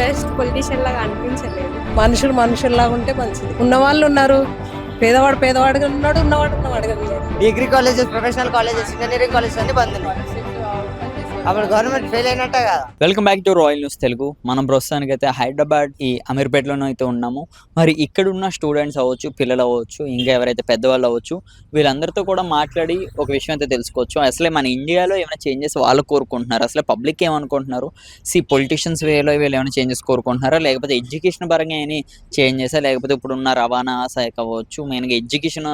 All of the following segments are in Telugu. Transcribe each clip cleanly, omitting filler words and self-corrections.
బెస్ట్ పొలిటీషియన్ లాగా అనిపించలేదు. మనుషులు మనుషుల్లాగా ఉంటే మంచిది. ఉన్నవాళ్ళు ఉన్నారు, పేదవాడు పేదవాడుగా ఉన్నాడు, ఉన్నవాడు ఉన్నవాడుగా ఉన్నాడు. Degree colleges, professional colleges, engineering colleges అన్ని బంద్ ఉన్నాయి. అప్పుడు గవర్నమెంట్ ఫెయిల్ అయినట్టే కదా. Welcome back to royal news Telugu. మనం ప్రస్తుతానికి అయితే హైదరాబాద్ ఈ అమీర్పేటలోనే అయితే ఉన్నాము. మరి ఇక్కడ ఉన్న స్టూడెంట్స్ అవ్వచ్చు, పిల్లలు అవ్వచ్చు, ఇంకా ఎవరైతే పెద్దవాళ్ళు అవ్వచ్చు, వీళ్ళందరితో కూడా మాట్లాడి ఒక విషయం అయితే తెలుసుకోవచ్చు. అసలే మన ఇండియాలో ఏమైనా చేంజెస్ వాళ్ళు కోరుకుంటున్నారు, అసలు పబ్లిక్ ఏమనుకుంటున్నారు, పొలిటీషియన్స్ వేలో వీళ్ళు ఏమైనా చేంజెస్ కోరుకుంటున్నారా, లేకపోతే ఎడ్యుకేషన్ పరంగా ఏమైనా చేంజెసా, లేకపోతే ఇప్పుడున్న రవాణా శాఖ అవ్వచ్చు, మెయిన్గా ఎడ్యుకేషన్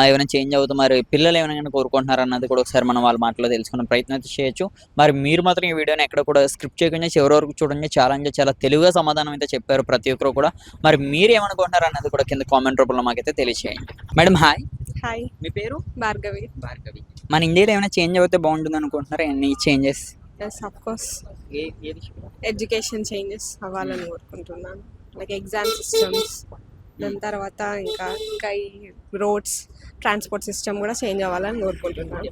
ఏమైనా చేంజ్ అవుతుంది, మరి పిల్లలు ఏమైనా కోరుకుంటున్నారు అన్నది కూడా ఒకసారి మనం వాళ్ళ మాటలో తెలుసుకునే ప్రయత్నం అయితే చేయొచ్చు. మరి మీరు మాత్రం ఈ వీడియోని ఎక్కడ కూడా స్క్రిప్ట్ చేయకుండా చివరి వరకు చూడండి. చాలా తెలుగుగా సమాధానం అయితే చెప్పారు ప్రతి ఒక్కరు కూడా. మరి మీరు ఏమనుకుంటున్నారు అన్నది కూడా కింద కామెంట్ రూపంలో మాకైతే తెలియజేయండి. Madam hi. హాయ్, మీ పేరు? భార్గవి. మన ఇండియాలో ఏమైనా చేంజ్ అవుతే బాగుంటుంది అనుకుంటున్నారా? ఎన్ని changes? Yes, of course a education changes అవ్వాలని కోరుకుంటున్నాను. లైక్ ఎగ్జామ్ సిస్టమ్స్, దాని తర్వాత ఇంకా ఈ రోడ్స్, ట్రాన్స్పోర్ట్ సిస్టమ్ కూడా చేంజ్ అవ్వాలని కోరుకుంటున్నాను.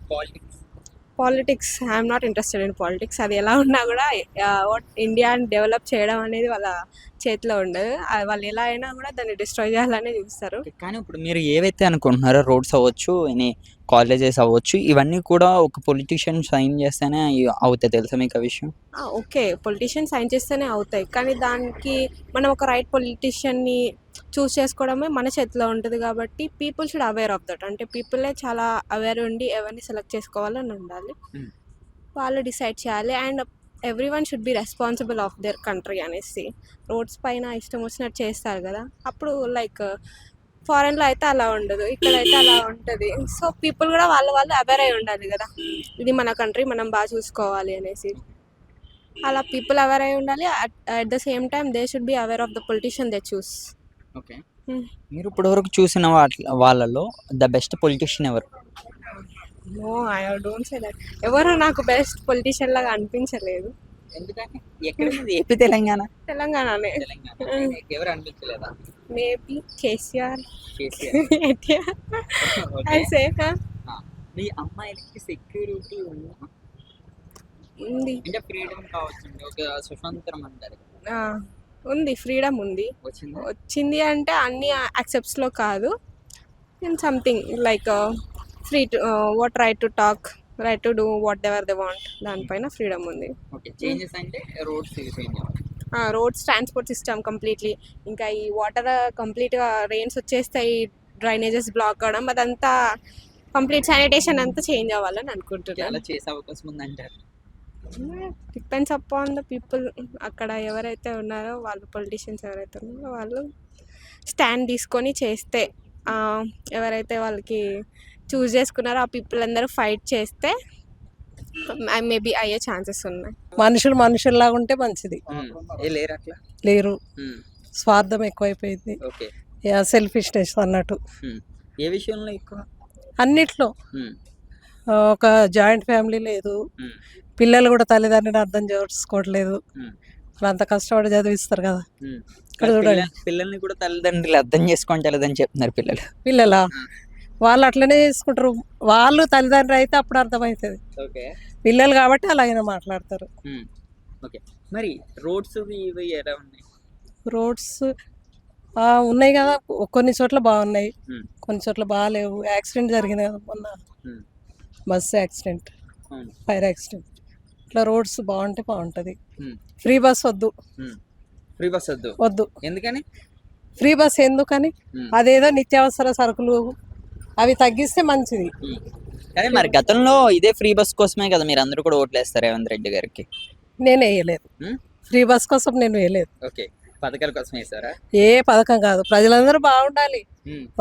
Politics, I'm not interested in politics. అది ఎలా ఉన్నా కూడా ఇండియాని డెవలప్ చేయడం అనేది వాళ్ళ చేతిలో ఉండదు. వాళ్ళు ఎలా అయినా కూడా దాన్ని డిస్ట్రాయ్ చేయాలనే చూస్తారు. కానీ ఇప్పుడు మీరు ఏవైతే అనుకుంటున్నారో, రోడ్స్ అవ్వచ్చు, కాలేజెస్ అవ్వచ్చు, ఇవన్నీ కూడా ఒక పొలిటీషియన్ సైన్ చేస్తేనే అవుతాయి, తెలుసా మీకు ఆ విషయం? ఓకే, పొలిటీషియన్ సైన్ చేస్తేనే అవుతాయి, కానీ దానికి మనం ఒక రైట్ పొలిటీషియన్ని చూస్ చేసుకోవడమే మన చేతిలో ఉంటుంది. కాబట్టి people should aware of that. అంటే పీపులే చాలా అవేర్ ఉండి ఎవరిని సెలెక్ట్ చేసుకోవాలని ఉండాలి. వాళ్ళు డిసైడ్ చేయాలి. And every one should be responsible of their country అనేసి. రోడ్స్ పైన ఇష్టం వచ్చినట్టు చేస్తారు కదా, అప్పుడు లైక్ ఫారెన్లో అయితే అలా ఉండదు, ఇక్కడైతే అలా ఉంటుంది. సో పీపుల్ కూడా వాళ్ళు అవేర్ అయి ఉండాలి కదా, ఇది మన కంట్రీ, మనం బాగా చూసుకోవాలి అనేసి. అలా పీపుల్ అవేర్ అయి ఉండాలి. At the same time they should be aware of the politician they choose. Okay, మీరు ఇప్పటి వరకు చూసిన వాళ్ళలో ద బెస్ట్ పొలిటీషియన్ ఎవరు? No, I don't say that. ఎవరు నాకు బెస్ట్ పొలిటీషియన్ లాగా అనిపించలేదు. ఎందుకంటే ఎక్కడ ఏపీ తెలంగాణనే. ఎవరు అనిపించలేదా? మేబీ కేసీఆర్. మీ అమ్మాయిలకి సెక్యూరిటీ ఉంది. అంటే ఫ్రీడమ్ కావచ్చు, ఒక స్వతంత్రం అంటారు, ఉంది, ఫ్రీడమ్ ఉంది. వచ్చింది అంటే అన్ని యాక్సెప్ట్స్లో కాదు. In something like free to what right to talk, right to do what ever they want, దానిపైన ఫ్రీడమ్ ఉంది. చేంజెస్ అంటే రోడ్స్, ట్రాన్స్పోర్ట్ సిస్టమ్ కంప్లీట్లీ, ఇంకా ఈ వాటర్ కంప్లీట్గా రెయిన్స్ వచ్చేస్తాయి, డ్రైనేజెస్ బ్లాక్ అవడం, అదంతా కంప్లీట్ శానిటేషన్ అంతా చేంజ్ అవ్వాలని అనుకుంటున్నాను. చేసే అవకాశం ఉందంటారు? Depends upon the people. అక్కడ ఎవరైతే ఉన్నారో వాళ్ళు, పొలిటీషియన్స్ ఎవరైతే ఉన్నారో వాళ్ళు స్టాండ్ తీసుకొని చేస్తే, ఎవరైతే వాళ్ళకి చూస్ చేసుకున్నారో ఆ పీపుల్ అందరూ ఫైట్ చేస్తే మేబీ అయ్యే ఛాన్సెస్ ఉన్నాయి. మనుషులు మనుషుల్లాగా ఉంటే మంచిది. లేరు, స్వార్థం ఎక్కువైపోయింది, సెల్ఫిష్నెస్ అన్నట్టు. ఏ విషయంలో ఎక్కువ? అన్నిట్లో. ఒక జాయింట్ ఫ్యామిలీ లేదు, పిల్లలు కూడా తల్లిదండ్రులను అర్థం చేసుకోవట్లేదు. అంత కష్టపడి చదివిస్తారు కదా. ఇక్కడ చూడండి, పిల్లల్ని కూడా తల్లిదండ్రులు అర్థం చేసుకోవట్లేదని చెప్తున్నారు. పిల్లలా వాళ్ళు అట్లనే చేసుకుంటారు. వాళ్ళు తల్లిదండ్రులు అయితే అప్పుడు అర్థమవుతుంది, పిల్లలు కాబట్టి అలాగే మాట్లాడతారు. మరి రోడ్స్ ఎలా ఉన్నాయి? రోడ్స్ ఉన్నాయి కదా, కొన్ని చోట్ల బాగున్నాయి, కొన్ని చోట్ల బాగాలేవు. యాక్సిడెంట్ జరిగింది కదా మొన్న, బస్సు యాక్సిడెంట్, ఫైర్ యాక్సిడెంట్. ఇట్లా రోడ్స్ బాగుంటే బాగుంటుంది. ఫ్రీ బస్ వద్దు. ఎందుకని ఫ్రీ బస్ ఎందుకని? అదేదో నిత్యావసర సరుకులు అవి తగ్గిస్తే మంచిది. కానీ మరి గతంలో ఇదే ఫ్రీ బస్ కోసమే కదా మీరు అందరూ కూడా ఓట్లు వేస్తారు రేవంత్ రెడ్డి గారికి. నేను వేయలేదు, ఫ్రీ బస్ కోసం నేను వేయలేదు. పథకాల కోసం వేసారా? ఏ పథకం కాదు, ప్రజలందరూ బాగుండాలి,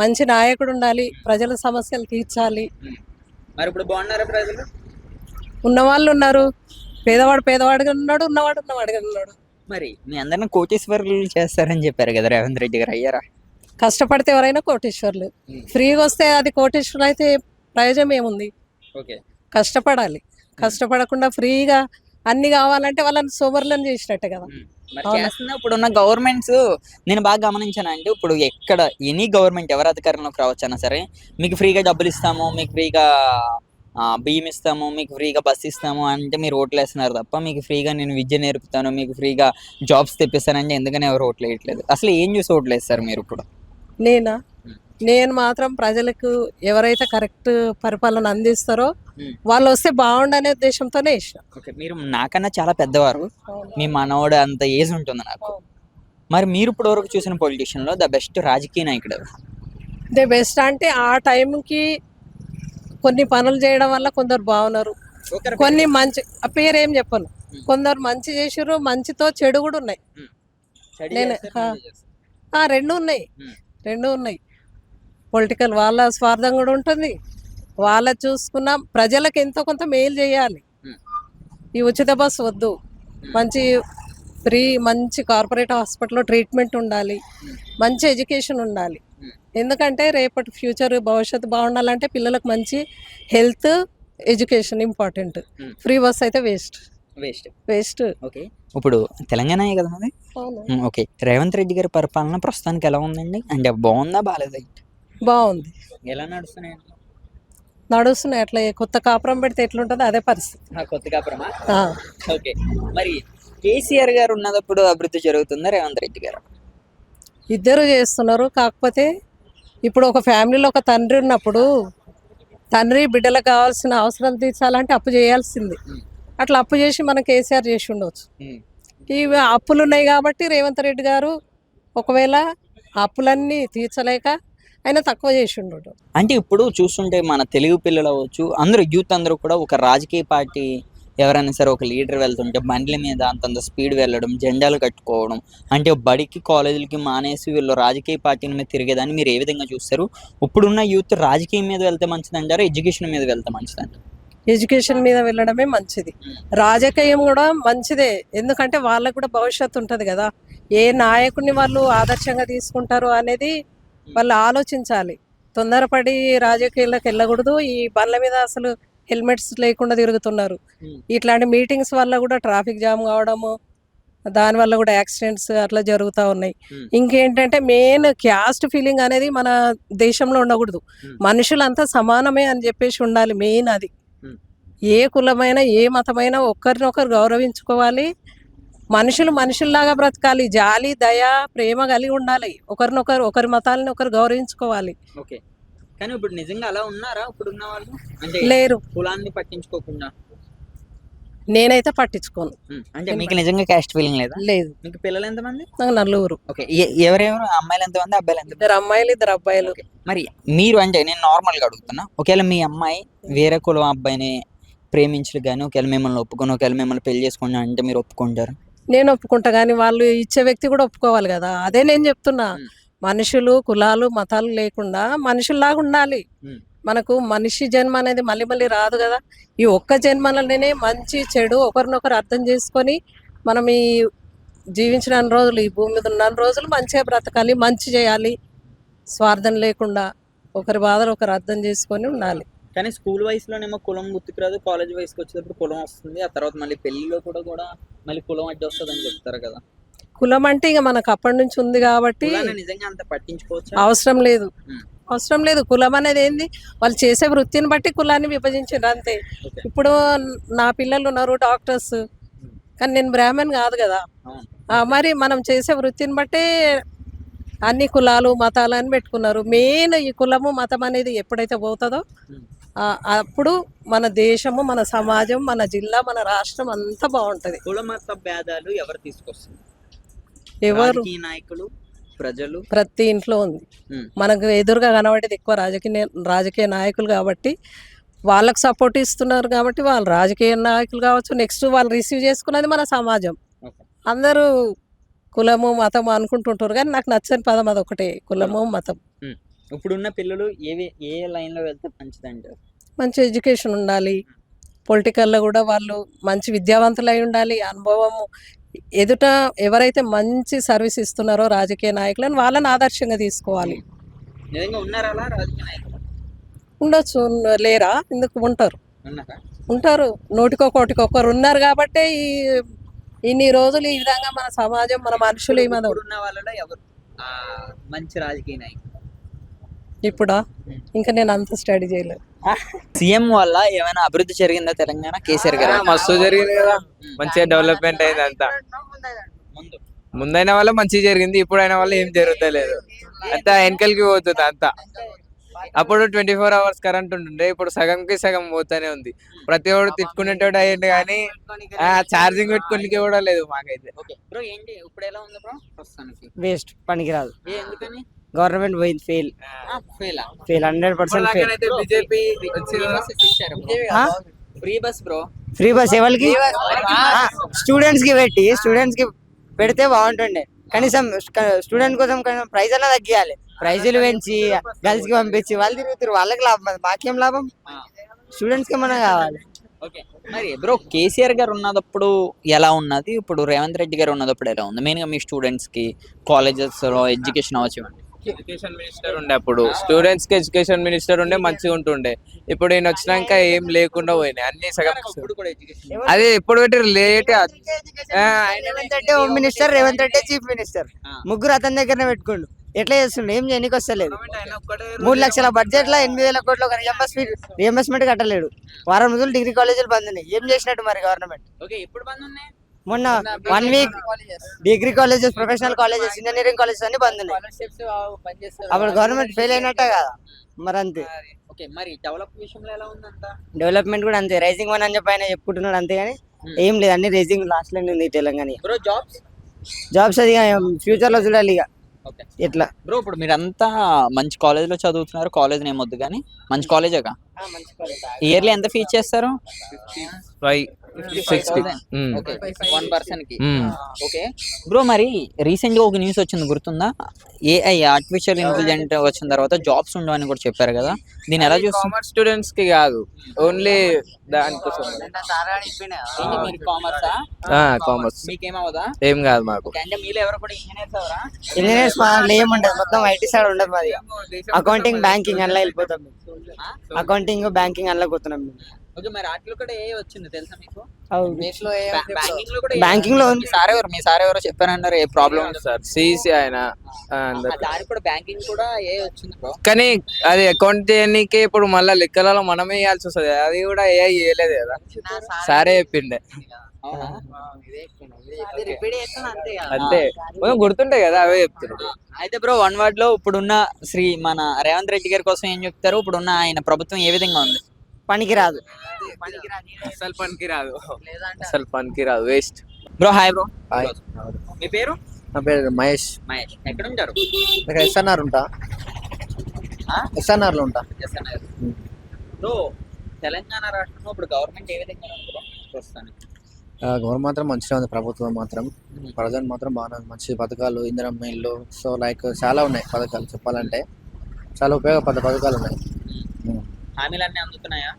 మంచి నాయకుడు ఉండాలి, ప్రజల సమస్యలు తీర్చాలి. మరి ఇప్పుడు బాగున్నారా ప్రజలు? ఉన్నవాళ్ళు ఉన్నారు, పేదవాడు పేదవాడిగా ఉన్నాడు, ఉన్నవాడు ఉన్నవాడిగా ఉన్నాడు. మరి మీ అందరిని కోటీశ్వర్లు చేస్తారని చెప్పారు కదా రేవంత్ రెడ్డి గారు, అయ్యారా? కష్టపడితే ఎవరైనా కోటీశ్వర్లు. ఫ్రీగా వస్తే అది కోటీశ్వర్లు అయితే ప్రయోజనం ఏముంది? కష్టపడాలి. కష్టపడకుండా ఫ్రీగా అన్ని కావాలంటే వాళ్ళని సోమరులను చేసినట్టే కదా. ఇప్పుడున్న గవర్నమెంట్స్ నేను బాగా గమనించానంటే, ఇప్పుడు ఎక్కడ ఎనీ గవర్నమెంట్ ఎవరు అధికారంలోకి రావచ్చన్నా సరే, మీకు ఫ్రీగా డబ్బులు ఇస్తాము, మీకు ఫ్రీగా బియ్యం ఇస్తాము, మీకు ఫ్రీగా బస్ ఇస్తాము అంటే మీరు ఓట్లు వేస్తున్నారు తప్ప, మీకు ఫ్రీగా నేను విద్య నేర్పుతాను, మీకు ఫ్రీగా జాబ్స్ తెప్పిస్తానంటే ఎందుకని ఎవరు ఓట్లు వేయట్లేదు? అసలు ఏం చూసి ఓట్లు వేస్తారు మీరు ఇప్పుడు? నేనా నేను మాత్రం ప్రజలకు ఎవరైతే కరెక్ట్ పరిపాలన అందిస్తారో వాళ్ళు వస్తే బాగుండనే ఉద్దేశంతోనే వేసిన. ఓకే, మీరు నాకన్నా చాలా పెద్దవారు, మీ మనవడు అంత ఏజ్ ఉంటుంది నాకు. మరి మీరు ఇప్పటి వరకు చూసిన పొలిటీషియన్లో ద బెస్ట్ రాజకీయ నాయకుడు ఎవరు? ది బెస్ట్ అంటే ఆ టైంకి కొన్ని పనులు చేయడం వల్ల కొందరు బాగున్నారు, కొన్ని మంచి ఆ పేరు ఏం చెప్పను, కొందరు మంచి చేసిర్రు, మంచితో చెడు కూడా ఉన్నాయి. రెండు ఉన్నాయి, రెండు ఉన్నాయి. పొలిటికల్ వాళ్ళ స్వార్థం కూడా ఉంటుంది, వాళ్ళ చూసుకున్న ప్రజలకు ఎంతో కొంత మేలు చేయాలి. ఈ ఉచిత బస్సు వద్దు, మంచి ఫ్రీ మంచి కార్పొరేట్ హాస్పిటల్లో ట్రీట్మెంట్ ఉండాలి, మంచి ఎడ్యుకేషన్ ఉండాలి. ఎందుకంటే రేపటి ఫ్యూచర్ భవిష్యత్తు బాగుండాలంటే పిల్లలకు మంచి health education important. Free bus అయితే వేస్ట్ వేస్ట్ వేస్ట్. ఓకే, ఇప్పుడు తెలంగాణయే కదా అది. ఓకే, రేవంత్ రెడ్డి గారి పరిపాలన ప్రస్తుతానికి ఎలా ఉందండి? అంటే బాగుందా బాగాలేదా? బాగుంది, ఎలా నడుస్తున్నాయి? నడుస్తున్నాయి. అట్లా కొత్త కాపురం పెడితే ఎట్లుంటుందో అదే పరిస్థితి. కొత్త కాపురమా? ఓకే, మరి కేసీఆర్ గారు ఉన్నప్పుడు అభివృద్ధి జరుగుతుందా, రేవంత్ రెడ్డి గారు? ఇద్దరు చేస్తున్నారు. కాకపోతే ఇప్పుడు ఒక ఫ్యామిలీలో ఒక తండ్రి ఉన్నప్పుడు తండ్రి బిడ్డలకు కావాల్సిన అవసరం తీర్చాలంటే అప్పు చేయాల్సింది. అట్లా అప్పు చేసి మన కేసీఆర్ చేసి ఉండవచ్చు. ఇవి అప్పులు ఉన్నాయి కాబట్టి రేవంత్ రెడ్డి గారు ఒకవేళ అప్పులన్నీ తీర్చలేక ఆయన తక్కువ చేసి ఉండడు. అంటే ఇప్పుడు చూస్తుంటే మన తెలుగు పిల్లలు అవ్వచ్చు, అందరూ యూత్ అందరూ కూడా ఒక రాజకీయ పార్టీ ఎవరైనా సరే ఒక లీడర్ వెళ్తుంటే బండ్ల మీద అంతంత స్పీడ్ వెళ్ళడం, జెండాలు కట్టుకోవడం, అంటే బడికి కాలేజీలకి మానేసి వీళ్ళు రాజకీయ పార్టీల మీద తిరిగేదాన్ని మీరు ఏ విధంగా చూస్తారు? ఇప్పుడున్న యూత్ రాజకీయం మీద వెళ్తే మంచిది అంటారా, ఎడ్యుకేషన్ మీద వెళ్తే మంచిది అంటారు? ఎడ్యుకేషన్ మీద వెళ్ళడమే మంచిది. రాజకీయం కూడా మంచిదే, ఎందుకంటే వాళ్ళకు కూడా భవిష్యత్తు ఉంటుంది కదా. ఏ నాయకుడిని వాళ్ళు ఆదర్శంగా తీసుకుంటారు అనేది వాళ్ళు ఆలోచించాలి. తొందరపడి రాజకీయాలకు వెళ్ళకూడదు. ఈ బండ్ల మీద అసలు హెల్మెట్స్ లేకుండా తిరుగుతున్నారు. ఇట్లాంటి మీటింగ్స్ వల్ల కూడా ట్రాఫిక్ జామ్ కావడము, దానివల్ల కూడా యాక్సిడెంట్స్ అట్లా జరుగుతూ ఉన్నాయి. ఇంకేంటంటే మెయిన్ క్యాస్ట్ ఫీలింగ్ అనేది మన దేశంలో ఉండకూడదు. మనుషులంతా సమానమే అని చెప్పేసి ఉండాలి. మెయిన్ అది. ఏ కులమైనా ఏ మతమైనా ఒకరినొకరు గౌరవించుకోవాలి. మనుషులు మనుషుల్లాగా బ్రతకాలి. జాలి దయ ప్రేమ కలిగి ఉండాలి. ఒకరినొకరు ఒకరి మతాలని ఒకరు గౌరవించుకోవాలి. ఓకే, కానీ ఇప్పుడు నిజంగా అలా ఉన్నారా ఇప్పుడున్న వాళ్ళు? అంటే లేరు, కులాన్ని పట్టించుకోకుండా. నేనైతే పట్టించుకోను. అంటే మీకు నిజంగా క్యాస్ట్ ఫీలింగ్ లేదా? లేదు. మీకు పిల్లలు ఎంతమంది? నాకు నలుగురు. ఓకే, ఎవరెవరు? అమ్మాయిలు ఎంతమంది, అబ్బాయిలు ఎంతమంది? 2 అమ్మాయిలు 2 అబ్బాయిలు. మరి మీరు, అంటే నేను నార్మల్గా అడుగుతున్నా, ఒకవేళ మీ అమ్మాయి వేరే కులం అబ్బాయిని ప్రేమించరు కానీ ఒకవేళ మిమ్మల్ని ఒప్పుకొని ఒకవేళ మిమ్మల్ని పెళ్లి చేసుకున్నా అంటే మీరు ఒప్పుకుంటారు? నేను ఒప్పుకుంటా, కానీ వాళ్ళు ఇచ్చే వ్యక్తి కూడా ఒప్పుకోవాలి కదా. అదే నేను చెప్తున్నా, మనుషులు కులాలు మతాలు లేకుండా మనుషుల్లాగా ఉండాలి. మనకు మనిషి జన్మ అనేది మళ్ళీ మళ్ళీ రాదు కదా. ఈ ఒక్క జన్మలనే మంచి చెడు ఒకరినొకరు అర్థం చేసుకొని మనం ఈ జీవించిన రోజులు, ఈ భూమి మీద ఉన్న రోజులు మంచిగా బ్రతకాలి, మంచి చేయాలి, స్వార్థం లేకుండా ఒకరి బాధలు ఒకరు అర్థం చేసుకొని ఉండాలి. కానీ స్కూల్ వయసులోనేమో కులం గుర్తుకు రాదు, కాలేజ్ వయసుకి వచ్చేటప్పుడు కులం వస్తుంది, ఆ తర్వాత మళ్ళీ పెళ్లిలో కూడా మళ్ళీ కులం అడ్డు వస్తుంది అని చెప్తారు కదా. కులం అంటే ఇక మనకు అప్పటి నుంచి ఉంది కాబట్టి నిజంగా అంత పట్టించుకోవచ్చు అవసరం లేదు. అవసరం లేదు. కులం అనేది ఏంది, వాళ్ళు చేసే వృత్తిని బట్టి కులాన్ని విభజించారు అంతే. ఇప్పుడు నా పిల్లలు ఉన్నారు డాక్టర్స్, కానీ నేను బ్రాహ్మణ్ కాదు కదా. మరి మనం చేసే వృత్తిని బట్టే అన్ని కులాలు మతాలు అని పెట్టుకున్నారు. మెయిన్ ఈ కులము మతం అనేది ఎప్పుడైతే పోతుందో అప్పుడు మన దేశము, మన సమాజం, మన జిల్లా, మన రాష్ట్రం అంతా బాగుంటది. కుల మత భేదాలు ఎవరు తీసుకొస్తారు? ఎవరు? నాయకులు, ప్రజలు. ప్రతి ఇంట్లో ఉంది. మనకు ఎదురుగా కనబడేది ఎక్కువ రాజకీయ నాయకులు కాబట్టి వాళ్ళకు సపోర్ట్ ఇస్తున్నారు కాబట్టి వాళ్ళు రాజకీయ నాయకులు కావచ్చు. నెక్స్ట్ వాళ్ళు రిసీవ్ చేసుకున్నది మన సమాజం. అందరూ కులము మతం అనుకుంటుంటారు, కానీ నాకు నచ్చని పదం అది ఒకటే, కులము మతం. ఇప్పుడున్న పిల్లలు ఏ లైన్లో వెళ్తే మంచిదంటారు? మంచి ఎడ్యుకేషన్ ఉండాలి, పొలిటికల్లో కూడా వాళ్ళు మంచి విద్యావంతులు అయి ఉండాలి, అనుభవము. ఎదుట ఎవరైతే మంచి సర్వీస్ ఇస్తున్నారో రాజకీయ నాయకులను వాళ్ళని ఆదర్శంగా తీసుకోవాలి. ఉండొచ్చు, లేరా? ఎందుకు ఉంటారు, ఉంటారు. నూటికొకరు ఉన్నారు కాబట్టి ఇన్ని రోజులు ఈ విధంగా మన సమాజం, మన మనుషులు ఈ మన మంచి రాజకీయ నాయకులు ఇప్పుడా ఇంకా నేను అంత స్టడీ చేయలేదు. సీఎం వల్ల ఏమైనా అభివృద్ధి జరిగిందా తెలంగాణ కేసీఆర్ గారు మస్తు జరిగింది కదా, మంచిగా డెవలప్మెంట్ అయింది అంతా. ముందు ముందైన వల్ల మంచిగా జరిగింది, ఇప్పుడైన వల్ల ఏం జరుగుతలేదు, అంతా వెనకలికి పోతుంది అంతా. అప్పుడు 24 hours కరెంట్ ఉంటుండే, ఇప్పుడు సగంకి సగం పోతానే ఉంది. ప్రతి ఒక్కడు తిట్టుకునేటోడు అయ్యింది కానీ ఛార్జింగ్ పెట్టుకునేకి కూడా లేదు మాకైతే. ఓకే బ్రో, ఏంటి ఇప్పుడు ఎలా ఉంది బ్రో ప్రస్తుతానికి? వేస్ట్, పనికిరాదు. ఎందుకని గవర్నమెంట్ పోయింది, fail fail? 100% fail. BJP free bus bro. Free bus ఎవరికి? స్టూడెంట్స్ కి పెట్టి స్టూడెంట్స్ కి పెడితే బాగుంటుండే. కనీసం స్టూడెంట్ కోసం ప్రైజ్ అన్నా తగ్గియాలి. ప్రైజులు పెంచి గర్ల్స్ కి పంపించి వాళ్ళు తిరుగుతారు, వాళ్ళకి లాభం, అది మాకేం లాభం? స్టూడెంట్స్ కి ఏమన్నా కావాలి. ఓకే మరి బ్రో, కేసీఆర్ గారు ఉన్నప్పుడు ఎలా ఉన్నది, ఇప్పుడు రేవంత్ రెడ్డి గారు ఉన్నప్పుడు ఎలా ఉంది? మెయిన్ గా మీ స్టూడెంట్స్ కి కాలేజెస్ లో ఎడ్యుకేషన్ అవ్వచ్చు. ఎడ్యుకేషన్ మినిస్టర్ ఉండే అప్పుడు, స్టూడెంట్స్ కి ఎడ్యుకేషన్ మినిస్టర్ ఉండే, మంచిగా ఉంటుండే. ఇప్పుడు ఈయన వచ్చినాక ఏం లేకుండా పోయినాయి అన్ని సగం. అదే ఎప్పుడు పెట్టి late. Revanth Reddy home minister, Revanth Reddy chief minister, ముగ్గురు అతని దగ్గరనే పెట్టుకోండు. ఎట్లా చేస్తుండే? ఏం చేయనీకి వస్తలేదు. 3 లక్షల బడ్జెట్ లో 8,000 కోట్లు ఒక రియంబర్స్మెంట్ కట్టలేడు. వారం రోజులు డిగ్రీ కాలేజీలు బంద్ ఉన్నాయి. ఏం చేసినట్టు మరి గవర్నమెంట్? ఓకే, ఎప్పుడు బంద్ ఉన్నాయి? మొన్న 1 week degree colleges, professional colleges, engineering colleges అన్ని బంద్ ఉన్నాయి. అప్పుడు గవర్నమెంట్ ఫెయిల్ అయినట్టే కదా మరి. అంతే. ఓకే మరి డెవలప్ విషయంలో ఎలా ఉందంతా? డెవలప్మెంట్ కూడా అంతే, రైజింగ్ 1 అని చెప్పి ఆయన చెప్పుకుంటున్నాడు అంతే కానీ ఏం లేదు, అన్ని రైజింగ్ లాస్ట్ లైన్ ఉంది తెలంగాణ. బ్రో జాబ్స్ అది ఫ్యూచర్ లో చూడాలి ఇక ఓకే ఎట్లా. బ్రో, ఇప్పుడు మీరంతా మంచి కాలేజ్ లో చదువుతున్నారు, కాలేజ్ నేమ్ వద్దు కానీ మంచి కాలేజేగా. ఇయర్లీ ఎంత ఫీజ్ చేస్తారు? 60. ఓకే, 1 person కి. ఓకే బ్రో, మరి రీసెంట్ గా ఒక న్యూస్ వచ్చింది గుర్తుందా? ఏఐ ఆర్టిఫిషియల్ ఇంటెలిజెంట్ వచ్చిన తర్వాత జాబ్స్ ఉండవు అని కూడా చెప్పారు కదా, దీన్ని ఎలా చూస్తున్నారు? కామర్స్ స్టూడెంట్స్ కి కాదు, ఓన్లీ దానికోసం. మీరు కామర్సా? కామర్స్ మీకేమవుదా? ఏం కాదు మాకు. అంటే మీరు ఎవరు కూడా ఇంజనీర్స్ అవరా? ఇంజనీర్స్ ఏముండదు, మొత్తం ఐటీ సైడ్ ఉండదు మాది. అకౌంటింగ్, బ్యాంకింగ్ అందులో వెళ్ళిపోతాం. అకౌంటింగ్, బ్యాంకింగ్ అందులో పోతున్నాం. ఓకే మరి వాటిలో కూడా ఏ వచ్చింది తెలుసా మీకు? బ్యాంకింగ్ లో మీ సార్ ఎవరో చెప్పారన్నారు, ఏ ప్రాబ్లం సార్ సిసి ఆయన. దానికి కూడా బ్యాంకింగ్ కూడా ఏ వచ్చింది బ్రో. కానీ అది అకౌంట్ చేయడానికి ఇప్పుడు మళ్ళీ లెక్కలలో మనమే వేయాల్సి వస్తుంది, అది కూడా ఏ చేయలేదు కదా, సారే చెప్పిండే. అంతే, గుర్తుంటాయి కదా అవే చెప్తున్నాడు. అయితే బ్రో, 1 word లో ఇప్పుడున్న మన రేవంత్ రెడ్డి గారి కోసం ఏం చెప్తారు? ఇప్పుడున్న ఆయన ప్రభుత్వం ఏ విధంగా ఉంది? పనికిరాదు. అసలు పనికిరాదు, waste. Bro hi bro. Hi. మీ పేరు? నా పేరు మహేష్. మహేష్, ఎక్కడ ఉంటారు? ఇక్కడ ఎస్ఎన్ఆర్ ఉంటా. ఎస్ఎన్ఆర్ లో ఉంటా. బ్రో, తెలంగాణ రాష్ట్రంలో ఇప్పుడు గవర్నమెంట్ ఏ విధంగా ఉంది బ్రో ప్రస్తుతానికి? గవర్నమెంట్ మాత్రం మంచిగా ఉంది, ప్రభుత్వం మాత్రం ప్రజెంట్ మాత్రం బాగా మంచి పథకాలు, ఇందిరమ్మ ఇల్లు, సో లైక్ చాలా ఉన్నాయి పథకాలు. చెప్పాలంటే చాలా ఉపయోగపడే పథకాలు ఉన్నాయి. హామీలన్నీ అందుతున్నాయా?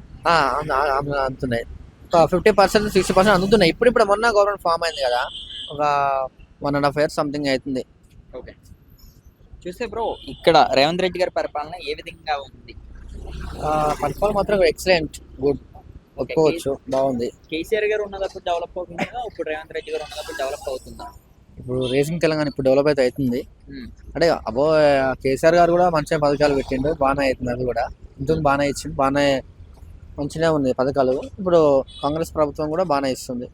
అందుతున్నాయి, ఒక 50% 60% అందుతున్నాయి. ఇప్పుడు మొన్న గవర్నమెంట్ ఫామ్ అయింది కదా, ఒక 1.5 years సంథింగ్ అవుతుంది. ఓకే, చూస్తే బ్రో ఇక్కడ రేవంత్ రెడ్డి గారి పరిపాలన ఏ విధంగా ఉంది? పరిపాలన మాత్రం ఎక్సలెంట్, గుడ్, ఒప్పుకోవచ్చు, బాగుంది. కేసీఆర్ గారు ఉన్నప్పుడు డెవలప్ అవుతుందా, ఇప్పుడు రేవంత్ రెడ్డి గారు ఉన్నప్పుడు డెవలప్ అవుతుందా? ఇప్పుడు రేసింగ్ తెలంగాణ ఇప్పుడు డెవలప్ అయితే అవుతుంది. అంటే కేసీఆర్ గారు కూడా మంచిగా పథకాలు పెట్టిండు, బాగానే అవుతుంది. అది కూడా ఇంత బాగానే ఇచ్చింది, బాగానే మంచిగా ఉంది పథకాలు. ఇప్పుడు కాంగ్రెస్ ప్రభుత్వం కూడా బాగానే ఇస్తుంది.